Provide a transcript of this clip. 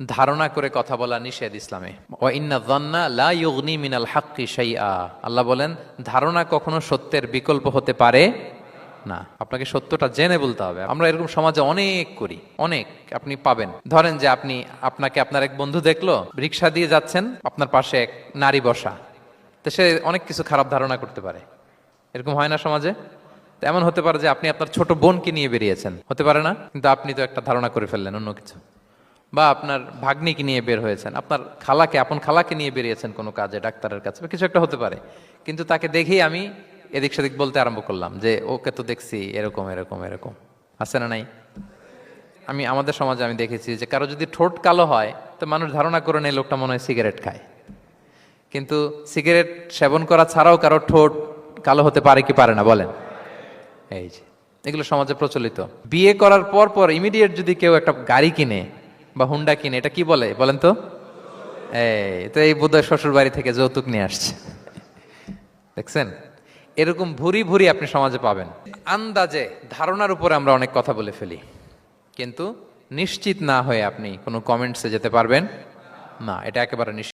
ধারণা করে কথা বলা নিষেধ ইসলামে। ওয়া ইন্না যান্না লা ইউগনি মিনাল হাক্কি শাইআ, আল্লাহ বলেন ধারণা কখনো সত্যের বিকল্প হতে পারে না। আপনাকে সত্যটা জেনে বলতে হবে। আমরা এরকম সমাজে অনেক করি, অনেক আপনি পাবেন। ধরেন যে আপনাকে আপনার এক বন্ধু দেখলো, রিক্সা দিয়ে যাচ্ছেন, আপনার পাশে এক নারী বসা, তো সে অনেক কিছু খারাপ ধারণা করতে পারে। এরকম হয় না সমাজে? তো এমন হতে পারে যে আপনি আপনার ছোট বোনকে নিয়ে বেরিয়েছেন, হতে পারে না? কিন্তু আপনি তো একটা ধারণা করে ফেললেন অন্য কিছু। বা আপনার ভাগ্নিকে নিয়ে বের হয়েছেন, আপনার আপন খালাকে নিয়ে বেরিয়েছেন কোনো কাজে, ডাক্তারের কাছে বা কিছু একটা হতে পারে। কিন্তু তাকে দেখেই আমি এদিক সেদিক বলতে আরম্ভ করলাম যে ওকে তো দেখছি এরকম এরকম এরকম। আছে না নাই? আমাদের সমাজে আমি দেখেছি যে কারো যদি ঠোঁট কালো হয় তো মানুষ ধারণা করে নেয় লোকটা মনে হয় সিগারেট খায়। কিন্তু সিগারেট সেবন করা ছাড়াও কারো ঠোঁট কালো হতে পারে কি পারে না বলেন? এই যে এগুলো সমাজে প্রচলিত। বিয়ে করার পর পর ইমিডিয়েট যদি কেউ একটা গাড়ি কিনে বা হুন্ডা কিনে, এটা কি বলে বলেন তো? এই বোধহয় শ্বশুর বাড়ি থেকে যৌতুক নিয়ে আসছে। দেখছেন, এরকম ভুরি ভুরি আপনি সমাজে পাবেন। আন্দাজে ধারণার উপরে আমরা অনেক কথা বলে ফেলি, কিন্তু নিশ্চিত না হয়ে আপনি কোনো কমেন্টসে যেতে পারবেন না, এটা একেবারে নিশ্চিত।